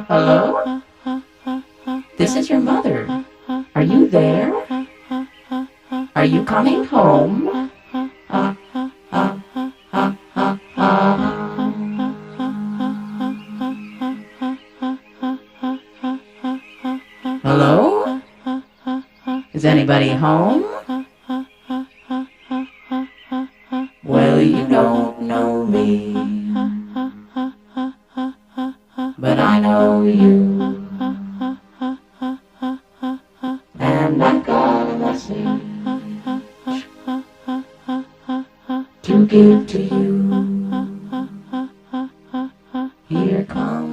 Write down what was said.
Hello? This is your mother. Are you there? Are you coming home? Hello? Is anybody home? Well, you don't know me, but I know you, and I've got a message to give to you. Here comes